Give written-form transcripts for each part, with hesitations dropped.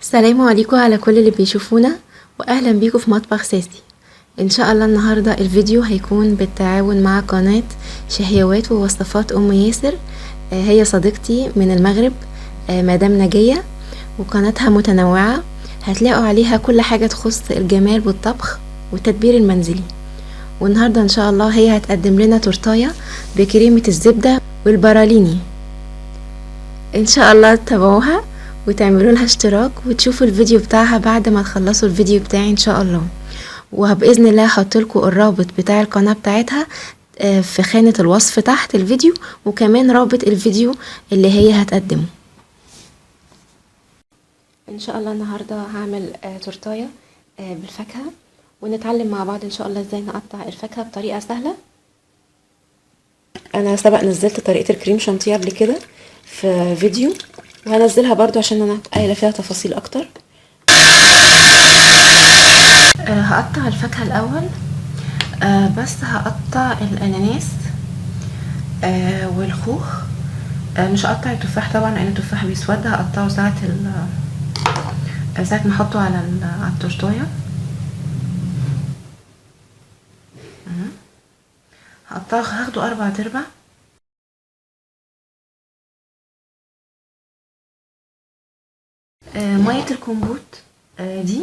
السلام عليكم على كل اللي بيشوفونا، واهلا بيكم في مطبخ ساسي. ان شاء الله النهارده الفيديو هيكون بالتعاون مع قناه شهيوات ووصفات ام ياسر. هي صديقتي من المغرب، مدام نجيه، وقناتها متنوعه. هتلاقوا عليها كل حاجه تخص الجمال والطبخ والتدبير المنزلي. والنهارده ان شاء الله هي هتقدم لنا تورتايه بكريمه الزبده والبراليني. ان شاء الله تتابعوها وتعملوا لها اشتراك وتشوفوا الفيديو بتاعها بعد ما تخلصوا الفيديو بتاعي ان شاء الله. وباذن الله هحط لكم الرابط بتاع القناه بتاعتها في خانه الوصف تحت الفيديو، وكمان رابط الفيديو اللي هي هتقدمه. ان شاء الله النهارده هعمل تورتايه بالفاكهه، ونتعلم مع بعض ان شاء الله ازاي نقطع الفاكهه بطريقه سهله. انا سبق نزلت طريقه الكريم شانتيه قبل كده في فيديو، وهنزلها برضو عشان انا قايله فيها تفاصيل اكتر. هقطع الفاكهه الاول، بس هقطع الاناناس والخوخ. مش هقطع التفاح طبعا لان التفاح بيسود، هقطعه ساعه ما احطه على التورتايه. هقطعه، هاخده 4/4. ميه الكمبوت دي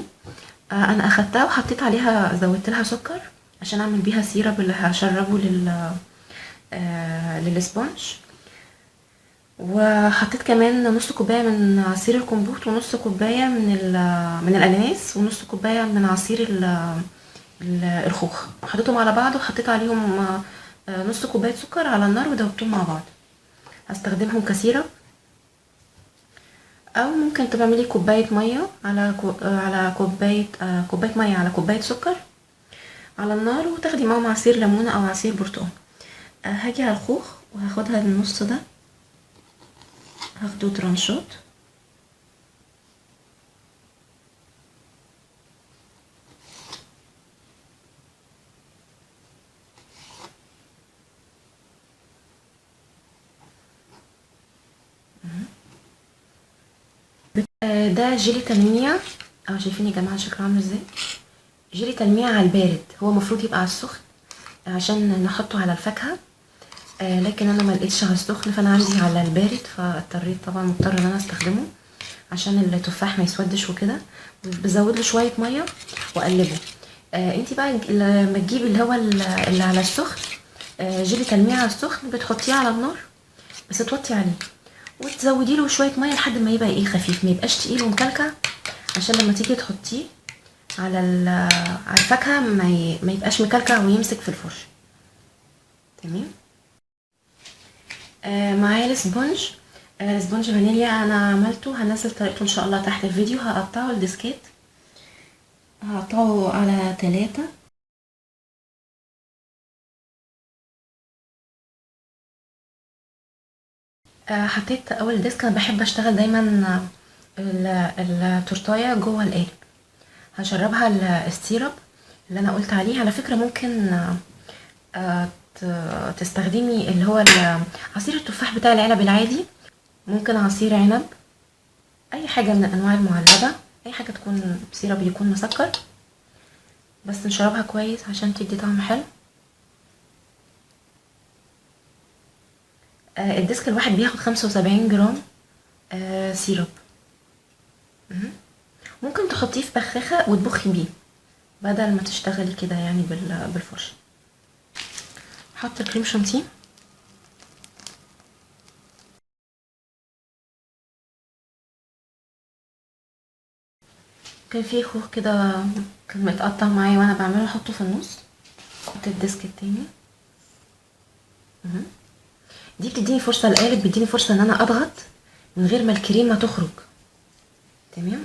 انا اخدتها وحطيت عليها، زودت لها سكر عشان اعمل بيها سيرب اللي هشربه للسبونج. وحطيت كمان نص كوبايه من عصير الكمبوت، ونص كوبايه من الاناناس، ونص كوبايه من عصير الخوخ. حطيتهم على بعض وحطيت عليهم نص كوبايه سكر على النار ودوبتهم مع بعض. هستخدمهم كسيرب، او ممكن تعملي كوبايه ميه على كوبايه ميه على كوبايه سكر على النار، وتاخدي معاهم عصير ليمونه او عصير برتقال. هاجي على الخوخ وهاخدها النص ده، هاخده ترانشات. ده جيلي تلميع، او شايفين يا جماعه شكله عامل ازاي؟ جيلي تلميع على البارد، هو المفروض يبقى على السخن عشان نحطه على الفاكهه، لكن انا ما لقيتش على السخن، فانا عندي على البارد، فاضطريت طبعا مضطر ان انا استخدمه عشان التفاح ما يسودش وكده. بزود له شويه ميه واقلبه. انتي بقى لما تجيبي اللي هو اللي على السخن، جيلي تلميع على السخن، بتحطيه على النار بس توطي عليه، وتزودي له شويه ميه لحد ما يبقى خفيف، ما يبقاش تقيل ومكلكع، عشان لما تيجي تحطيه على على الفاكهه ما يبقاش مكلكع ويمسك في الفرش. تمام. معايا السبونج، سبونج فانيليا انا عملته، هنزل طريقته ان شاء الله تحت الفيديو. هقطعه الديسكات، هقطعه على 3. حطيت اول ديسك. انا بحب اشتغل دايما التورتايه جوه القالب. هشربها السيرب اللي انا قلت عليه. على فكره ممكن تستخدمي اللي هو عصير التفاح بتاع العلب العادي، ممكن عصير عنب، اي حاجه من الانواع المعلبه، اي حاجه تكون سيرب يكون مسكر، بس نشربها كويس عشان تدي طعم حلو. الديسك الواحد بياخد 75 جرام سيرب. ممكن تحطيه في بخاخه وتبخي بيه بدل ما تشتغلي كده يعني بالفرشه. حط كريم شانتيه، كان فيه خوخ كده كان متقطع معايا وانا بعمله، احطه في النص. احط الديسك التاني. دي بتديني فرصه، القالب بيديني فرصه ان انا اضغط من غير ما الكريمه تخرج. تمام.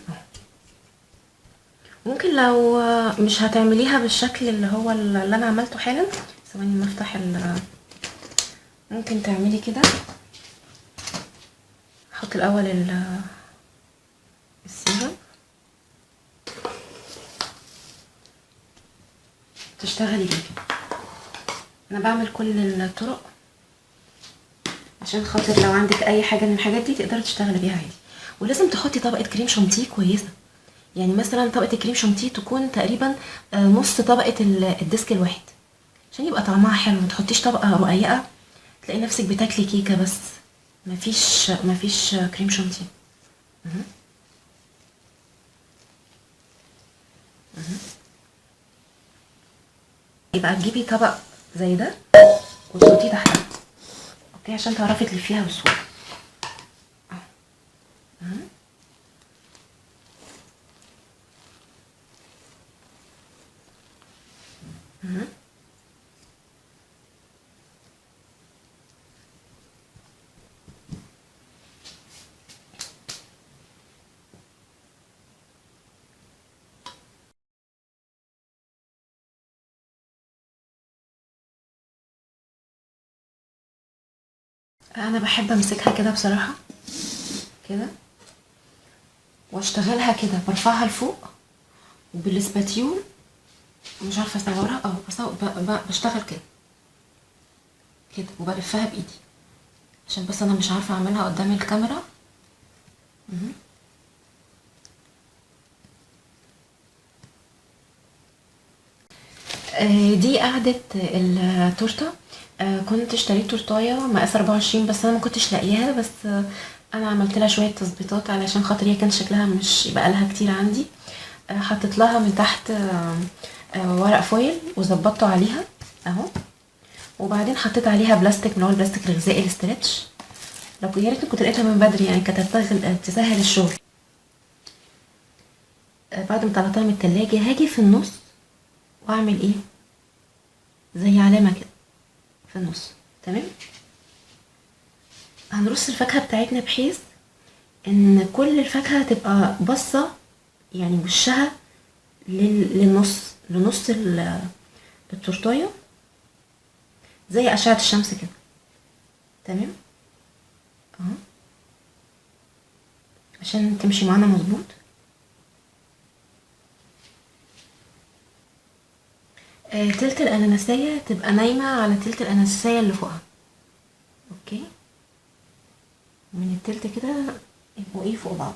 ممكن لو مش هتعمليها بالشكل اللي هو اللي انا عملته حالا، ثواني ما افتح ممكن تعملي كده. احط الاول السيرب، تشتغلي بيه. انا بعمل كل الطرق عشان خاطر لو عندك اي حاجه من الحاجات دي تقدري تشتغلي بيها عادي. ولازم تحطي طبقه كريم شانتيه كويسه، يعني مثلا طبقه الكريم شانتيه تكون تقريبا نص طبقه الديسك الواحد، عشان يبقى طعمها حلو. ما تحطيش طبقه رقيقه تلاقي نفسك بتاكلي كيكه بس مفيش كريم شانتيه. يبقى تجيبي طبق زي ده وتحطيه تحتها، اوكي، عشان تعرفي تلفيها بسهوله. انا بحب امسكها كده بصراحه، كده، واشتغلها كده، برفعها لفوق وبالسباتيول، مش عارفه اصورها، بشتغل كده كده وبلفها بايدي، عشان بس انا مش عارفه اعملها قدام الكاميرا. دي قاعدة التورتة. كنت اشتريت تورتايه مقاس 24، بس انا ما كنتش لاقياها، بس انا عملت لها شويه تظبيطات علشان خاطر هي كان شكلها مش يبقى لها كتير عندي. حطيت لها من تحت ورق فويل وظبطته عليها اهو، وبعدين حطيت عليها بلاستيك من هو البلاستيك الغذائي الاسترتش. لو يا ريتني كنت لقيتها من بدري، يعني كانت تسهل الشغل. بعد ما طلعتها من التلاجة هاجي في النص واعمل ايه، زي علامه كده في النص. تمام، هنرص الفاكهه بتاعتنا بحيث ان كل الفاكهه تبقى باصه، يعني وشها لنص التورتايه، زي اشعه الشمس كده. تمام اهو، عشان تمشي معانا مظبوط. تلت الاناناسية تبقى نايمة على تلت الاناناسية اللي فوقها، اوكي، من التلت كده يبقوا ايه فوق بعض.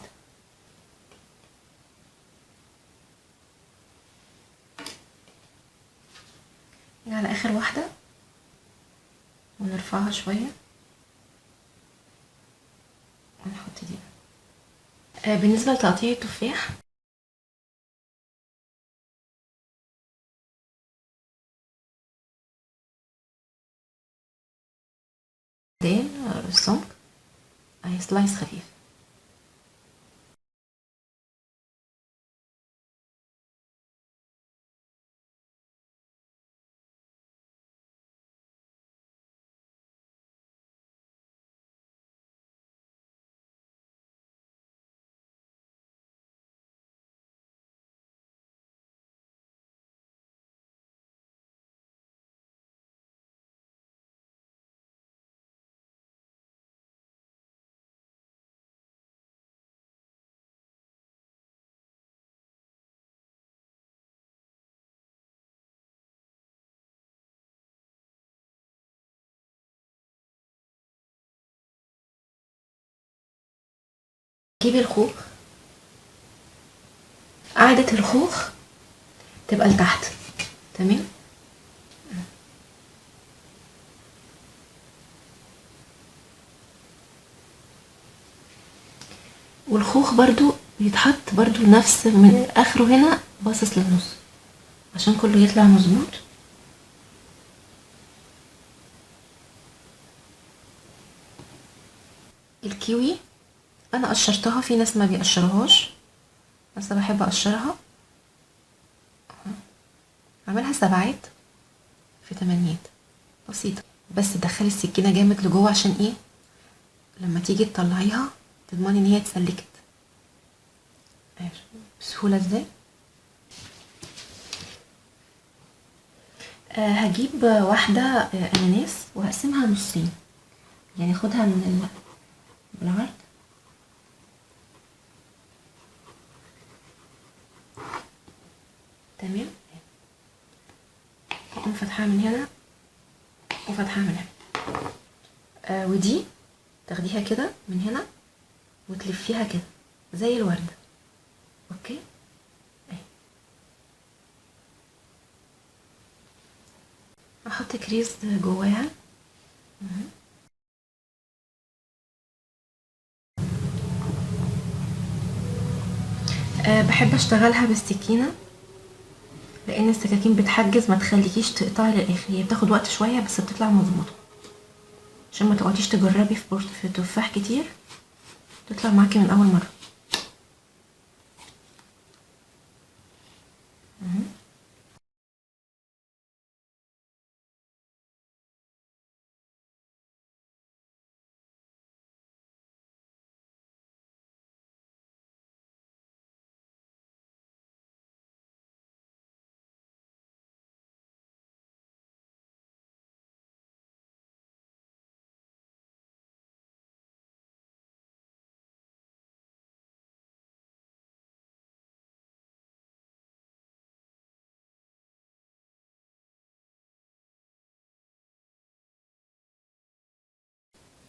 نيجي على اخر واحدة ونرفعها شوية ونحط دي. بالنسبة لتقطيع التفاح، دين السمك اهي سلايس خفيف. جيبي الخوخ، قاعدة الخوخ تبقى لتحت. تمام، والخوخ برضو يتحط برضو نفس من اخره هنا باصص للنص عشان كله يطلع مظبوط. الكيوي انا قشرتها، في ناس ما بيقشرهاش بس انا بحب اقشرها. اعملها سبعات في تمانيات بسيطة، بس تدخلي السكينة جامد لجوه عشان ايه، لما تيجي تطلعيها تضمني ان هي اتسلكت بسهولة. ازاي؟ هجيب واحدة اناناس وهقسمها نصين، يعني خدها من بالعرض، تمام، اقوم فاتحاها من هنا وفاتحاها من هنا. ودي تاخديها كده من هنا وتلفيها كده زي الوردة. اوكي اهي. احط كريز جواها. بحب اشتغلها بالسكينة، لان السكاكين بتحجز، ما تخليكيش تقطعي للاخر، هي بتاخد وقت شوية بس بتطلع مظبوطة، عشان ما تقعديش تجربي في تفاح كتير، تطلع معاكي من اول مرة.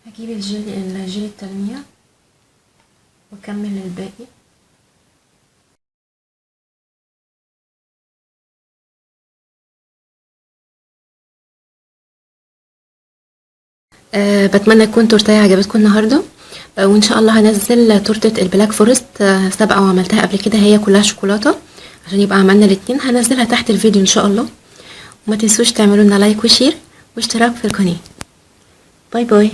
هجيب الجيل التلميع واكمل الباقي. بتمنى تكون تورتايه عجبتكم النهارده. وان شاء الله هنزل تورته البلاك فورست سابقه وعملتها قبل كده، هي كلها شوكولاته، عشان يبقى عملنا الاتنين. هنزلها تحت الفيديو ان شاء الله. وما تنسوش تعملوا لنا لايك وشير واشتراك في القناه. باي باي.